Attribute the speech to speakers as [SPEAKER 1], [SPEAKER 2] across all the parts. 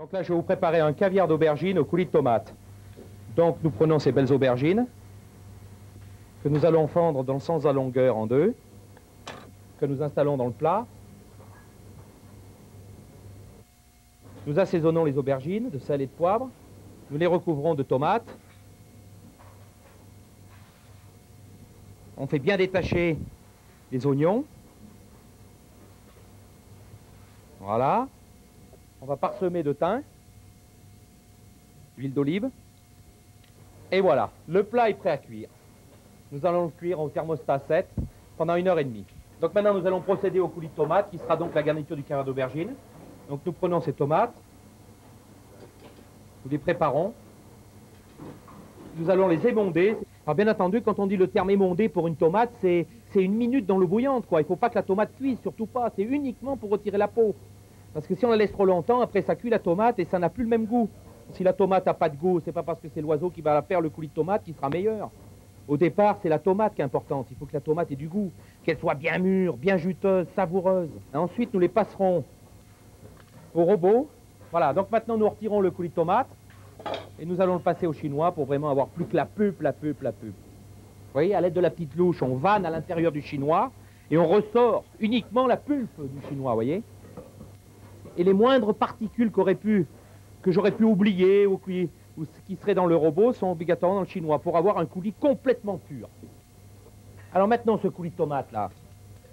[SPEAKER 1] Donc là, je vais vous préparer un caviar d'aubergine au coulis de tomate. Donc nous prenons ces belles aubergines que nous allons fendre dans le sens de la longueur en deux, que nous installons dans le plat. Nous assaisonnons les aubergines de sel et de poivre. Nous les recouvrons de tomates. On fait bien détacher les oignons. Voilà. On va parsemer de thym, d'huile d'olive. Et voilà, le plat est prêt à cuire. Nous allons le cuire au thermostat 7 pendant 1h30. Donc maintenant nous allons procéder au coulis de tomate qui sera donc la garniture du caviar d'aubergine. Donc nous prenons ces tomates, nous les préparons, nous allons les émonder. Alors bien entendu, quand on dit le terme émonder pour une tomate, c'est 1 minute dans l'eau bouillante, quoi. Il ne faut pas que la tomate cuise, surtout pas, c'est uniquement pour retirer la peau. Parce que si on la laisse trop longtemps, après ça cuit la tomate et ça n'a plus le même goût. Si la tomate n'a pas de goût, c'est pas parce que c'est l'oiseau qui va faire le coulis de tomate qui sera meilleur. Au départ, c'est la tomate qui est importante. Il faut que la tomate ait du goût, qu'elle soit bien mûre, bien juteuse, savoureuse. Et ensuite, nous les passerons au robot. Voilà, donc maintenant, nous retirons le coulis de tomate et nous allons le passer au chinois pour vraiment avoir plus que la pulpe, la pulpe, la pulpe. Vous voyez, à l'aide de la petite louche, on vanne à l'intérieur du chinois et on ressort uniquement la pulpe du chinois, vous voyez. Et les moindres particules que j'aurais pu oublier ou qui seraient dans le robot sont obligatoirement dans le chinois pour avoir un coulis complètement pur. Alors maintenant, ce coulis de tomate là,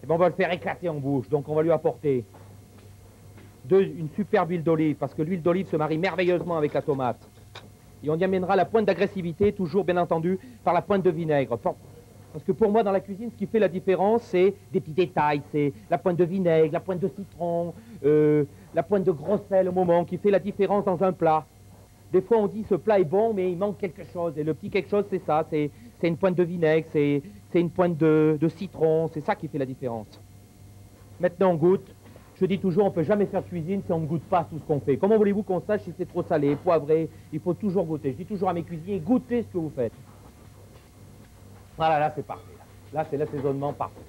[SPEAKER 1] eh ben, on va le faire éclater en bouche. Donc on va lui apporter une superbe huile d'olive parce que l'huile d'olive se marie merveilleusement avec la tomate. Et on y amènera la pointe d'agressivité, toujours bien entendu, par la pointe de vinaigre. Parce que pour moi, dans la cuisine, ce qui fait la différence, c'est des petits détails. C'est la pointe de vinaigre, la pointe de citron, la pointe de gros sel au moment qui fait la différence dans un plat. Des fois, on dit ce plat est bon, mais il manque quelque chose. Et le petit quelque chose, c'est ça. C'est une pointe de vinaigre, c'est une pointe de citron. C'est ça qui fait la différence. Maintenant, on goûte. Je dis toujours, on ne peut jamais faire cuisine si on ne goûte pas tout ce qu'on fait. Comment voulez-vous qu'on sache si c'est trop salé, poivré? Il faut toujours goûter. Je dis toujours à mes cuisiniers, goûtez ce que vous faites. Voilà, là, c'est parfait. Là, c'est l'assaisonnement parfait.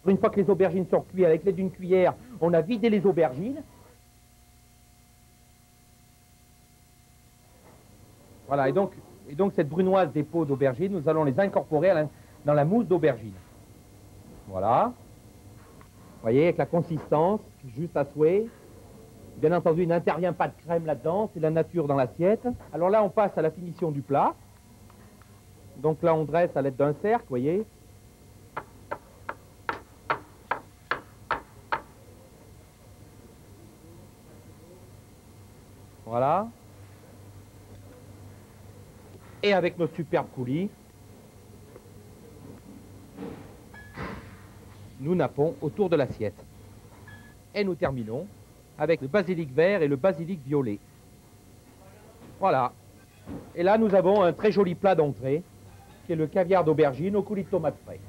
[SPEAKER 1] Une fois que les aubergines sont cuites, avec l'aide d'une cuillère, on a vidé les aubergines. Voilà, et donc cette brunoise des peaux d'aubergine, nous allons les incorporer dans la mousse d'aubergine. Voilà. Vous voyez, avec la consistance, juste à souhait. Bien entendu, il n'intervient pas de crème là-dedans, c'est la nature dans l'assiette. Alors là, on passe à la finition du plat. Donc là, on dresse à l'aide d'un cercle, vous voyez. Voilà. Et avec nos superbes coulis, nous nappons autour de l'assiette. Et nous terminons avec le basilic vert et le basilic violet. Voilà. Et là, nous avons un très joli plat d'entrée, qui est le caviar d'aubergine au coulis de tomate frais.